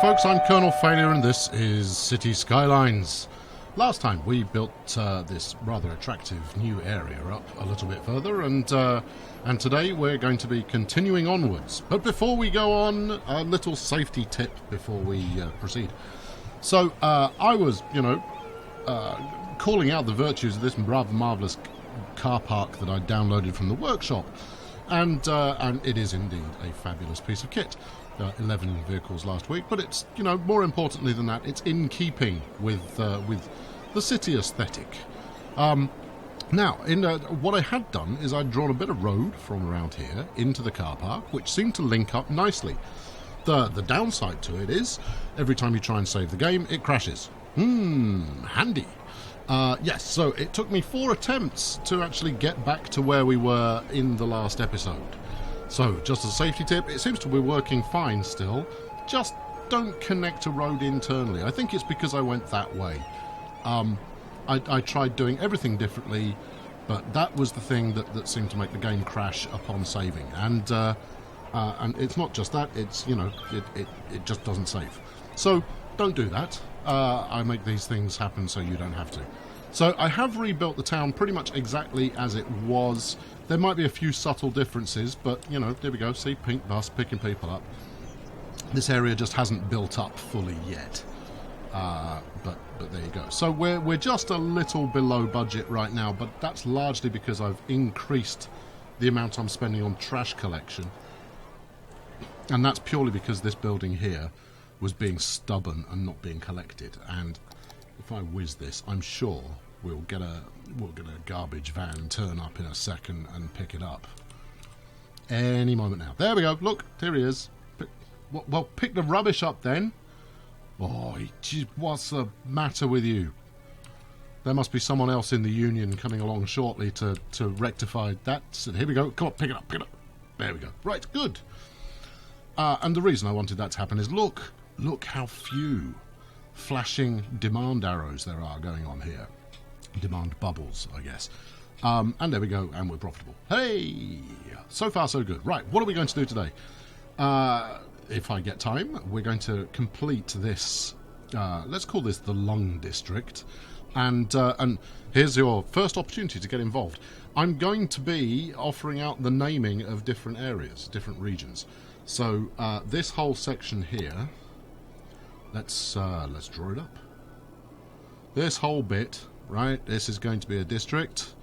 folks, I'm Colonel Failure and this is City Skylines. Last time we built this rather attractive new area up a little bit further, and today we're going to be continuing onwards. But before we go on, a little safety tip before we proceed. So I was, calling out the virtues of this rather marvellous car park that I downloaded from the workshop, and it is indeed a fabulous piece of kit. 11 vehicles last week, but it's, more importantly than that, it's in keeping with the city aesthetic. Now, what I had done is I'd drawn a bit of road from around here into the car park, which seemed to link up nicely. The downside to it is, every time you try and save the game, it crashes. Handy. Yes, so it took me 4 attempts to actually get back to where we were in the last episode. So, just as a safety tip, it seems to be working fine still. Just don't connect a road internally. I think it's because I went that way. I tried doing everything differently, but that was the thing that seemed to make the game crash upon saving. And it's not just that, it's, it just doesn't save. So, don't do that. I make these things happen so you don't have to. So I have rebuilt the town pretty much exactly as it was. There might be a few subtle differences, but, there we go. See, pink bus picking people up. This area just hasn't built up fully yet. But there you go. So we're just a little below budget right now, but that's largely because I've increased the amount I'm spending on trash collection. And that's purely because this building here was being stubborn and not being collected. And if I whiz this, I'm sure we'll get a garbage van turn up in a second and pick it up any moment now. There we go. Look, there he is. Well, pick the rubbish up then. Oh, geez, what's the matter with you? There must be someone else in the union coming along shortly to rectify that. So here we go. Come on, pick it up, pick it up. There we go. Right, good. And the reason I wanted that to happen is look how few flashing demand arrows there are going on here. Demand bubbles, I guess. And there we go, and we're profitable. Hey! So far, so good. Right, what are we going to do today? If I get time, we're going to complete this, let's call this the Lung District. And here's your first opportunity to get involved. I'm going to be offering out the naming of different areas, different regions. So this whole section here, let's draw it up. This whole bit, right, this is going to be a district,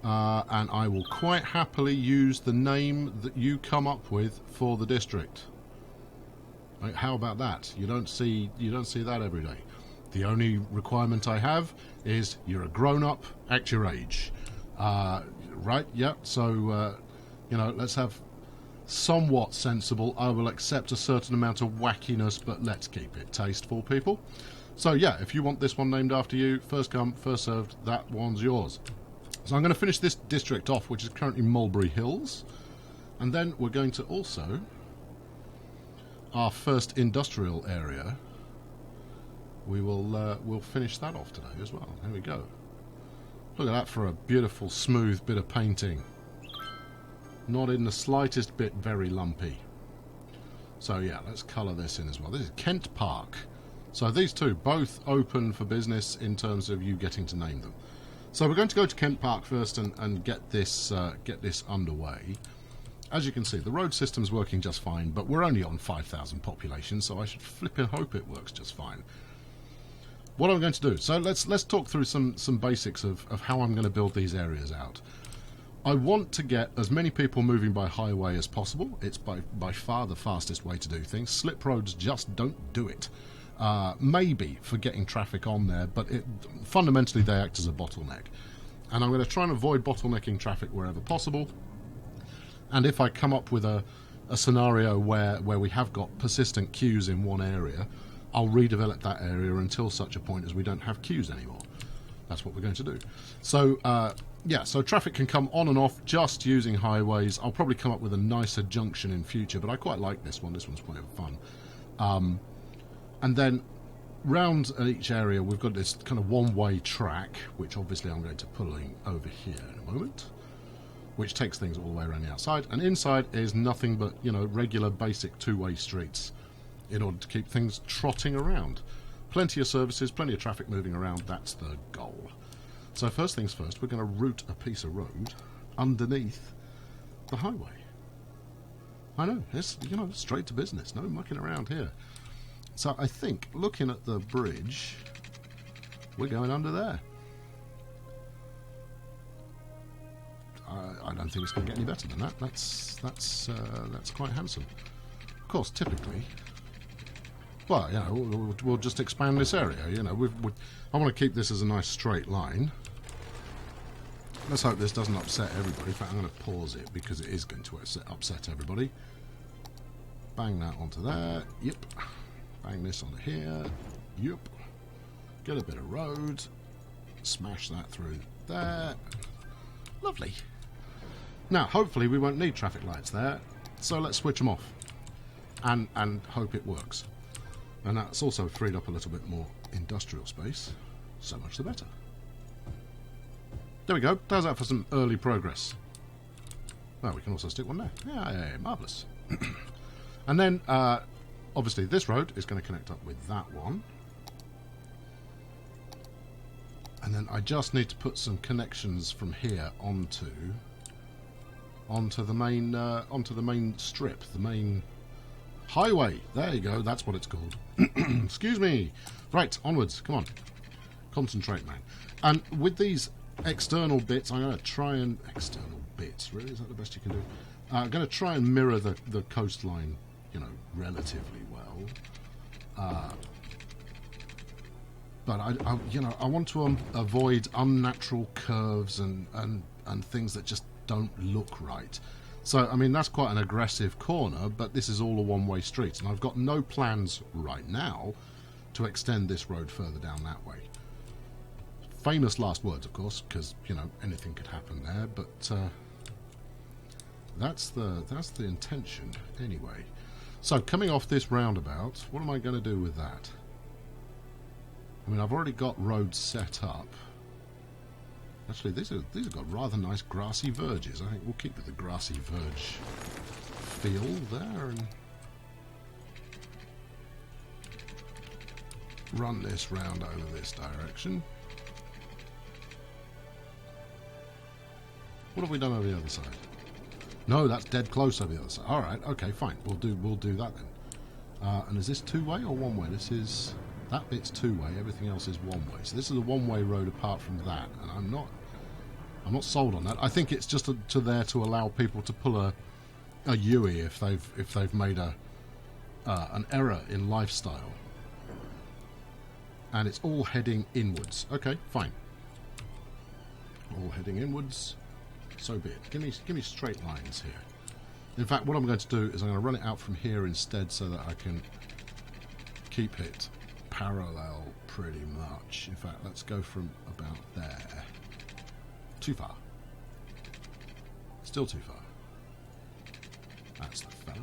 and I will quite happily use the name that you come up with for the district. Right, how about that? You don't see that every day. The only requirement I have is you're a grown-up, act your age. Right, yep, so, let's have somewhat sensible. I will accept a certain amount of wackiness, but let's keep it tasteful, people. So yeah, if you want this one named after you, first come, first served, that one's yours. So I'm going to finish this district off, which is currently Mulberry Hills, and then we're going to also, our first industrial area, we'll finish that off today as well. There we go. Look at that for a beautiful, smooth bit of painting. Not in the slightest bit very lumpy. So yeah, let's colour this in as well. This is Kent Park. So these two, both open for business in terms of you getting to name them. So we're going to go to Kent Park first and get this underway. As you can see, the road system's working just fine, but we're only on 5,000 population, so I should flip and hope it works just fine. What I'm going to do, so let's talk through some basics of how I'm going to build these areas out. I want to get as many people moving by highway as possible. It's by far the fastest way to do things. Slip roads just don't do it. Maybe for getting traffic on there, but fundamentally they act as a bottleneck. And I'm going to try and avoid bottlenecking traffic wherever possible. And if I come up with a scenario where we have got persistent queues in one area, I'll redevelop that area until such a point as we don't have queues anymore. That's what we're going to do. So, yeah, so traffic can come on and off just using highways. I'll probably come up with a nicer junction in future, but I quite like this one. This one's quite fun. And then round each area, we've got this kind of one-way track, which obviously I'm going to pull in over here in a moment, which takes things all the way around the outside. And inside is nothing but, regular basic two-way streets. in order to keep things trotting around. Plenty of services, plenty of traffic moving around, that's the goal. So first things first, we're going to route a piece of road underneath the highway. I know, it's, you know, straight to business, no mucking around here. So I think, looking at the bridge, we're going under there. I don't think it's going to get any better than that. That's quite handsome. Of course, typically, well, you know, we'll just expand this area. You know, I want to keep this as a nice straight line. Let's hope this doesn't upset everybody. In fact, I'm going to pause it because it is going to upset everybody. Bang that onto there. Yep. Bang this onto here. Yep. Get a bit of road. Smash that through there. Lovely. Now, hopefully we won't need traffic lights there, so let's switch them off and hope it works. And that's also freed up a little bit more industrial space. So much the better. There we go. How's that for some early progress? Well, we can also stick one there. Yeah, marvellous. And then, obviously, this road is going to connect up with that one. And then I just need to put some connections from here onto the main strip, the main highway. There you go. That's what it's called. Excuse me. Right, onwards. Come on. Concentrate, man. And with these external bits, I'm going to try and... External bits? Really? Is that the best you can do? I'm going to try and mirror the coastline, you know, relatively well. But I want to avoid unnatural curves and things that just don't look right. So, I mean, that's quite an aggressive corner, but this is all a one-way street, and I've got no plans right now to extend this road further down that way. Famous last words, of course, because, you know, anything could happen there, but that's the intention anyway. So, coming off this roundabout, what am I going to do with that? I mean, I've already got roads set up. Actually, these have got rather nice grassy verges. I think we'll keep with the grassy verge feel there and run this round over this direction. What have we done over the other side? No, that's dead close over the other side. All right, okay, fine. We'll do that then. And is this two-way or one-way? This is... That bit's two-way, everything else is one-way. So this is a one-way road apart from that, and I'm not sold on that. I think it's just there to allow people to pull a Yui if they've made an error in lifestyle. And it's all heading inwards. Okay, fine. All heading inwards. So be it. Give me straight lines here. In fact, what I'm going to do is I'm going to run it out from here instead so that I can keep it parallel pretty much. In fact, let's go from about there. Too far. Still too far. That's the fella.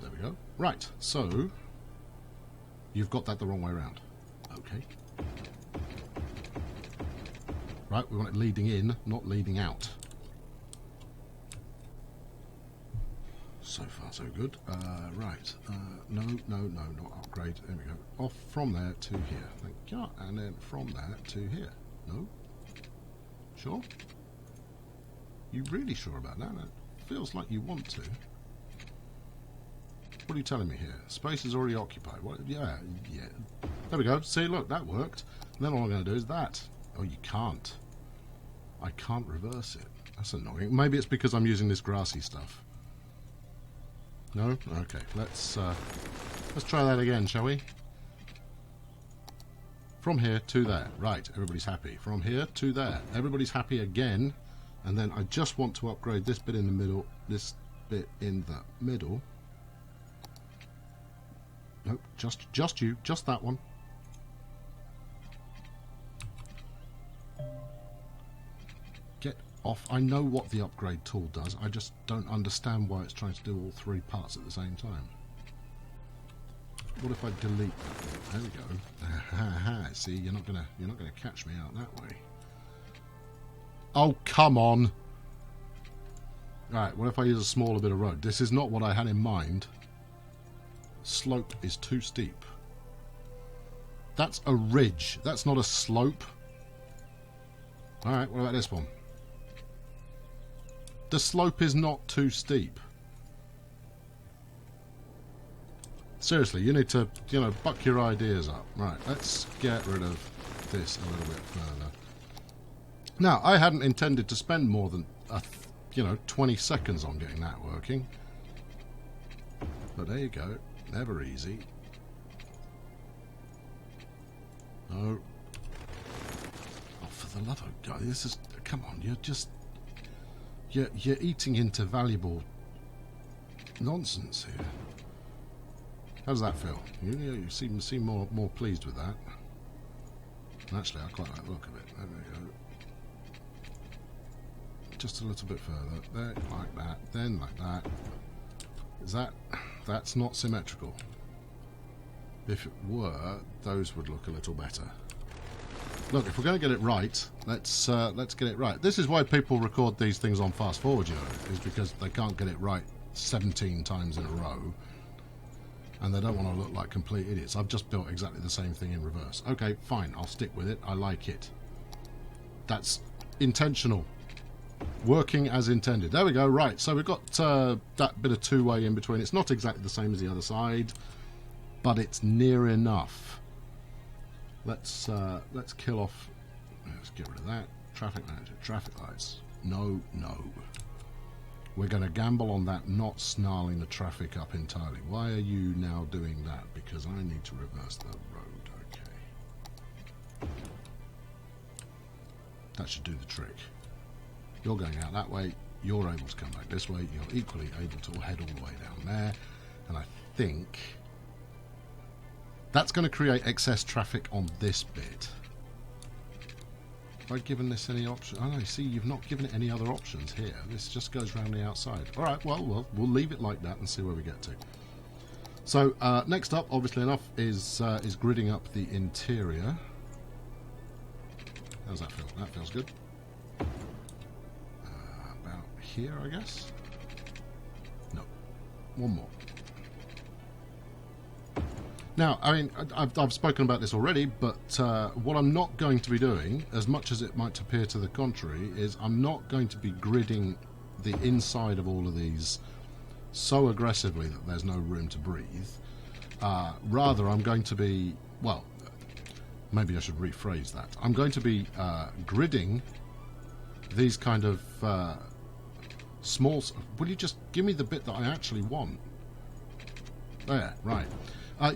There we go. Right, so you've got that the wrong way around. Okay. Right, we want it leading in, not leading out. So far, so good. Right. No, not upgrade. There we go. Off from there to here. Thank you. And then from there to here. No? Sure? You really sure about that? It feels like you want to. What are you telling me here? Space is already occupied. What? Yeah. There we go. See, look, that worked. And then all I'm going to do is that. Oh, you can't. I can't reverse it. That's annoying. Maybe it's because I'm using this grassy stuff. No? Okay, let's try that again, shall we? From here to there. Right, everybody's happy. From here to there. Everybody's happy again. And then I just want to upgrade this bit in the middle, this bit in the middle. Nope, just that one. Get off. I know what the upgrade tool does. I just don't understand why it's trying to do all three parts at the same time. What if I delete that? There we go. See, you're not gonna catch me out that way. Oh, come on. Alright, what if I use a smaller bit of road? This is not what I had in mind. Slope is too steep. That's a ridge. That's not a slope. Alright, what about this one? The slope is not too steep. Seriously, you need to, you know, buck your ideas up. Right, let's get rid of this a little bit further. Now, I hadn't intended to spend more than, 20 seconds on getting that working. But there you go. Never easy. Oh. Oh, for the love of God, this is... Come on, you're just... You're eating into valuable nonsense here. How does that feel? You seem more pleased with that. Actually, I quite like the look of it. There we go. Just a little bit further. There, like that. Then like that. Is that... That's not symmetrical. If it were, those would look a little better. Look, if we're going to get it right, let's get it right. This is why people record these things on fast forward, you know, is because they can't get it right 17 times in a row, and they don't want to look like complete idiots. I've just built exactly the same thing in reverse. Okay, fine, I'll stick with it. I like it. That's intentional. Working as intended. There we go. Right, so we've got that bit of two-way in between. It's not exactly the same as the other side, but it's near enough. Let's kill off. Let's get rid of that. Traffic manager. Traffic lights. No, no. We're going to gamble on that not snarling the traffic up entirely. Why are you now doing that? Because I need to reverse the road. Okay. That should do the trick. You're going out that way. You're able to come back this way. You're equally able to head all the way down there. And I think that's going to create excess traffic on this bit. Have I given this any option? Oh no, see, you've not given it any other options here. This just goes around the outside. Alright, well, we'll leave it like that and see where we get to. So, next up, obviously enough, is gridding up the interior. How's that feel? That feels good. About here, I guess? No. One more. Now, I mean, I've spoken about this already, but what I'm not going to be doing, as much as it might appear to the contrary, is I'm not going to be gridding the inside of all of these so aggressively that there's no room to breathe. Rather, I'm going to be, well, maybe I should rephrase that. I'm going to be gridding these kind of small... Will you just give me the bit that I actually want? There, right.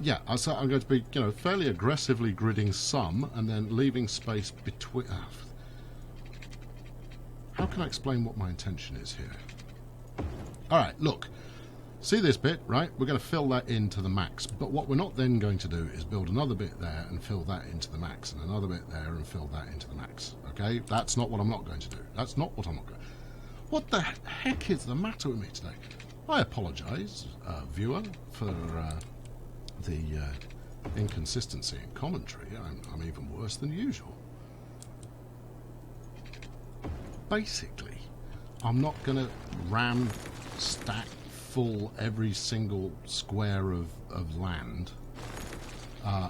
Yeah, so I'm going to be, fairly aggressively gridding some and then leaving space between... How can I explain what my intention is here? Alright, look. See this bit, right? We're going to fill that into the max. But what we're not then going to do is build another bit there and fill that into the max, and another bit there and fill that into the max. Okay? That's not what I'm not going to do. That's not what I'm not going to do. What the heck is the matter with me today? I apologise, viewer, for... the inconsistency in commentary. I'm even worse than usual. Basically, I'm not going to ram stack full every single square of land.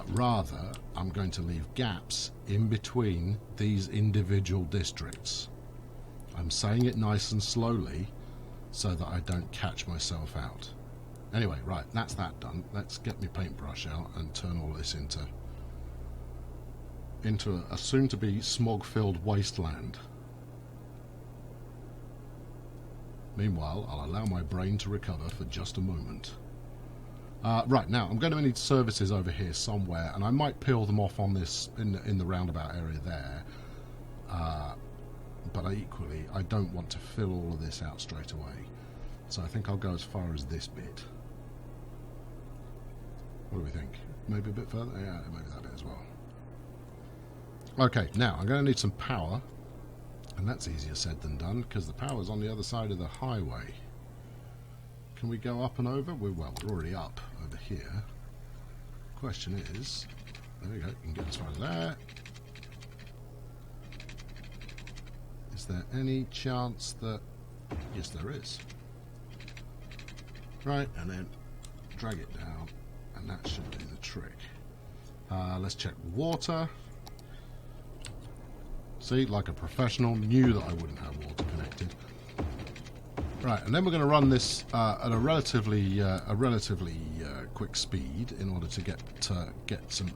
Rather, I'm going to leave gaps in between these individual districts. I'm saying it nice and slowly so that I don't catch myself out. Anyway, right, that's that done. Let's get my paintbrush out and turn all this into a soon-to-be smog-filled wasteland. Meanwhile, I'll allow my brain to recover for just a moment. Right, now, I'm going to need services over here somewhere, and I might peel them off on this in the roundabout area there. But equally, I don't want to fill all of this out straight away. So I think I'll go as far as this bit. What do we think? Maybe a bit further? Yeah, maybe that as well. Okay, now I'm going to need some power. And that's easier said than done, because the power's on the other side of the highway. Can we go up and over? We're already up over here. Question is... There we go, you can get as far as that. Is there any chance that Yes, there is. Right, and then drag it down, and that should do the trick. Let's check water. See, like a professional, knew that I wouldn't have water connected. Right, and then we're going to run this at a relatively quick speed in order to get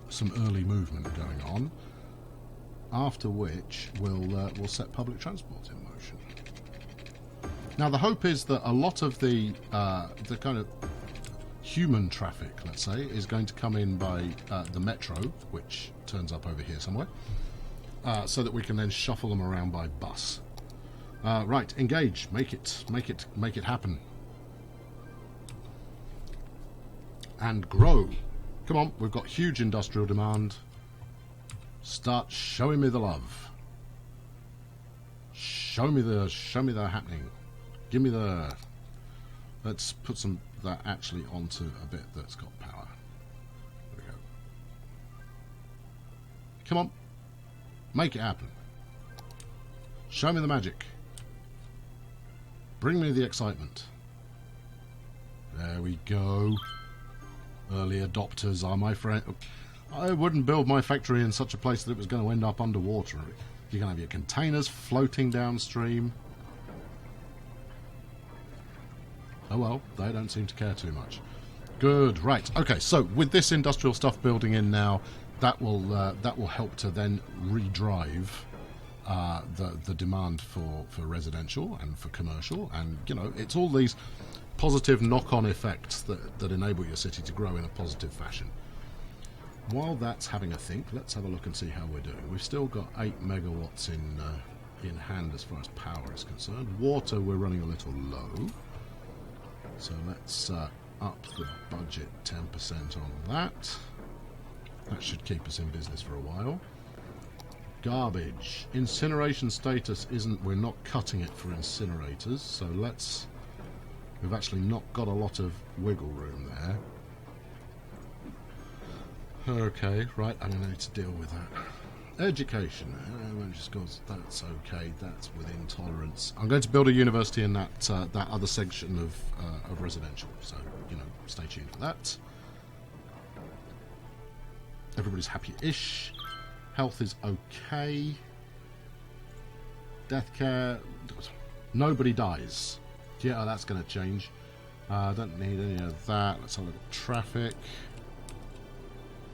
some early movement going on. After which we'll set public transport in motion. Now the hope is that a lot of the kind of human traffic, let's say, is going to come in by the metro, which turns up over here somewhere, so that we can then shuffle them around by bus. Right, engage, make it happen, and grow. Come on, we've got huge industrial demand. Start showing me the love. Show me the happening. Give me the. Let's put some that actually onto a bit that's got power. There we go. Come on, make it happen. Show me the magic. Bring me the excitement. There we go. Early adopters are my friend. I wouldn't build my factory in such a place that it was going to end up underwater. You're going to have your containers floating downstream. Oh well, they don't seem to care too much. Good, right. Okay, so with this industrial stuff building in now, that will help to then redrive the demand for residential and for commercial, and you know, it's all these positive knock-on effects that enable your city to grow in a positive fashion. While that's having a think, let's have a look and see how we're doing. We've still got 8 megawatts in hand as far as power is concerned. Water, we're running a little low, so let's up the budget 10% on that. That should keep us in business for a while. Garbage. Incineration status isn't, we're not cutting it for incinerators, so we've actually not got a lot of wiggle room there. Okay, right, I'm going to need to deal with that. Education, just goes, that's okay, that's within tolerance. I'm going to build a university in that other section of residential, so, you know, stay tuned for that. Everybody's happy-ish. Health is okay. Death care, nobody dies. Yeah, that's going to change. Don't need any of that. Let's have a look at traffic.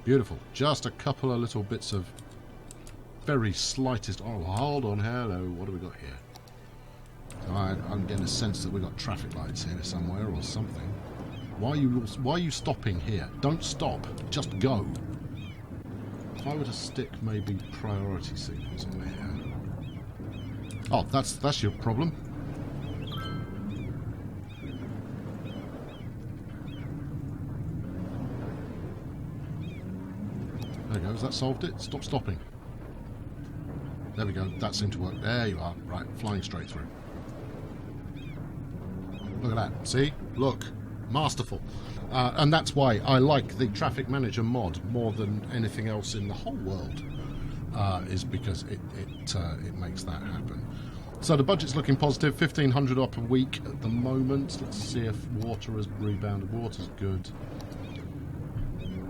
Beautiful. Just a couple of little bits of very slightest. Oh, hold on. Hello. What do we got here? I'm getting a sense that we've got traffic lights here somewhere or something. Why are you stopping here? Don't stop. Just go. If I were to stick maybe priority signals on here. Oh, that's your problem. There we go, has that solved it? Stop stopping. There we go, that seemed to work. There you are, right, flying straight through. Look at that, see? Look, masterful. And that's why I like the Traffic Manager mod more than anything else in the whole world, is because it makes that happen. So the budget's looking positive, 1,500 up a week at the moment. Let's see if water has rebounded. Water's good.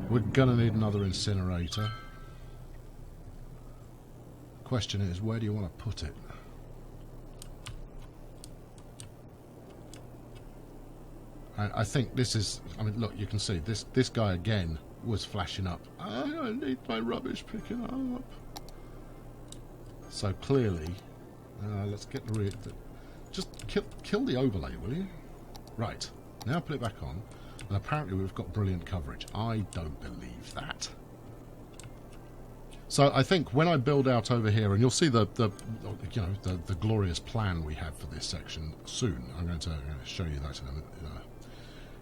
We're going to need another incinerator. Question is, where do you want to put it? I think this is, I mean, look, you can see, this guy again was flashing up. I need my rubbish picking up. So clearly, let's get just kill the overlay, will you? Right, now put it back on. And apparently we've got brilliant coverage. I don't believe that. So I think when I build out over here, and you'll see the glorious plan we have for this section soon. I'm going to show you that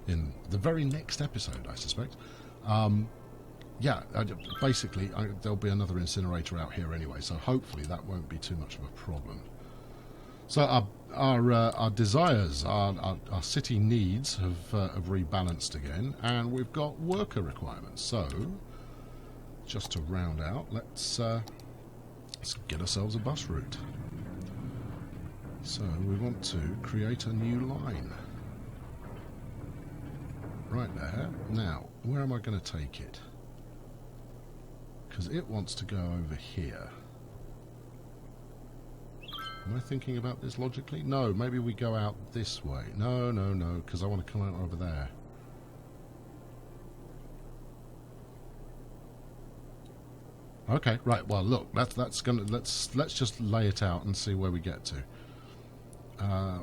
in the very next episode, I suspect. Basically there'll be another incinerator out here anyway, so hopefully that won't be too much of a problem. So our desires, our city needs have rebalanced again, and we've got worker requirements. So, just to round out, let's get ourselves a bus route. So we want to create a new line. Right there. Now, where am I going to take it? Because it wants to go over here. Am I thinking about this logically? No, maybe we go out this way. No, because I want to come out over there. Okay, right. Well, look, that's gonna let's just lay it out and see where we get to.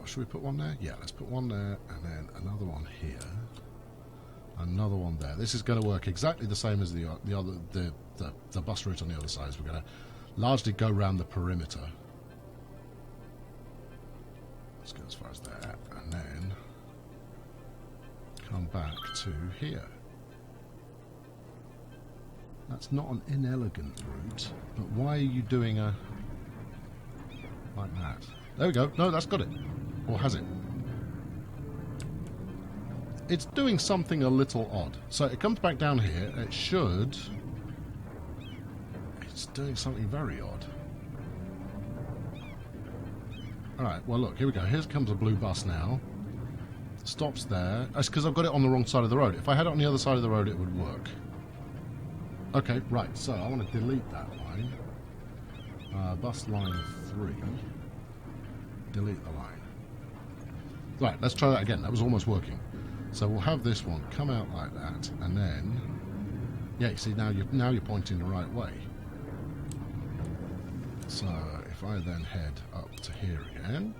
Should we put one there? Yeah, let's put one there, and then another one here, another one there. This is going to work exactly the same as the bus route on the other side. So we're going to largely go around the perimeter. Let's go as far as there, and then come back to here. That's not an inelegant route, but why are you doing a like that? There we go. No, that's got it. Or has it? It's doing something a little odd. So it comes back down here. It should... It's doing something very odd. Alright, well look, here we go. Here comes a blue bus now. Stops there. That's because I've got it on the wrong side of the road. If I had it on the other side of the road, it would work. Okay, right, so I want to delete that line. Bus line 3. Delete the line. Right, let's try that again. That was almost working. So we'll have this one come out like that, and then... Yeah, you see, now you're pointing the right way. So, if I then head up to here again...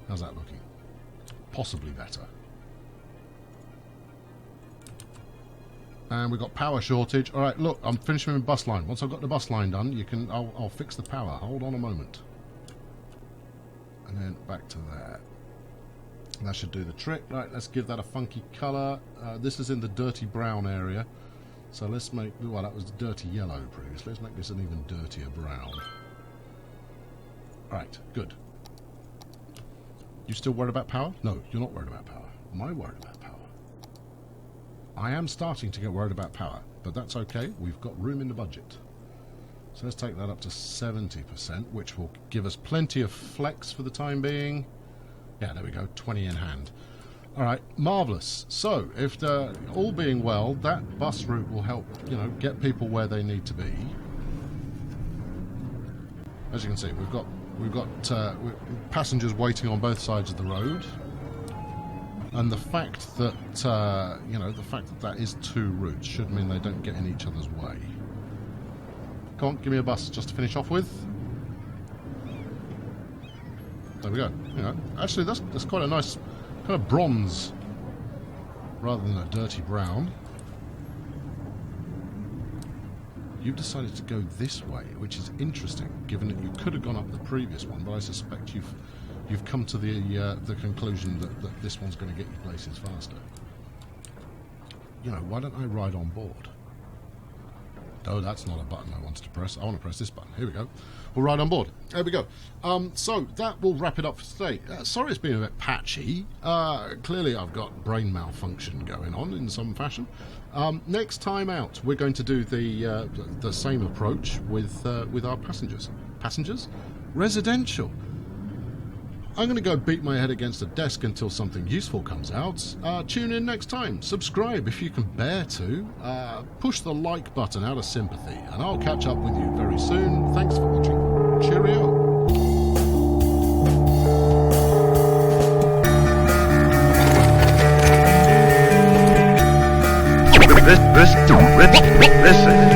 How's that looking? Possibly better. And we've got power shortage. Alright, look, I'm finishing with bus line. Once I've got the bus line done, I'll fix the power. Hold on a moment. And then back to there. That should do the trick. Right, let's give that a funky colour. This is in the dirty brown area. So let's make... Well, that was the dirty yellow previously. Let's make this an even dirtier brown. Alright, good. You still worried about power? No, you're not worried about power. Am I worried about power? I am starting to get worried about power, but that's okay. We've got room in the budget. So let's take that up to 70%, which will give us plenty of flex for the time being. Yeah, there we go, 20 in hand. Alright, marvellous. So, if all being well, that bus route will help, you know, get people where they need to be. As you can see, we've got passengers waiting on both sides of the road. And the fact that, that is two routes should mean they don't get in each other's way. Come on, give me a bus just to finish off with. There we go. You know, actually, that's quite a nice kind of bronze rather than a dirty brown. You've decided to go this way, which is interesting, given that you could have gone up the previous one, but I suspect you've come to the conclusion that this one's going to get you places faster. You know, why don't I ride on board? Oh, that's not a button I wanted to press. I want to press this button. Here we go. We'll ride on board. There we go. So that will wrap it up for today. Sorry it's been a bit patchy. Clearly I've got brain malfunction going on in some fashion. Next time out, we're going to do the same approach with our passengers. Passengers? Residential. I'm going to go beat my head against a desk until something useful comes out. Tune in next time. Subscribe if you can bear to. Push the like button out of sympathy. And I'll catch up with you very soon. Thanks for watching. Cheerio. Listen.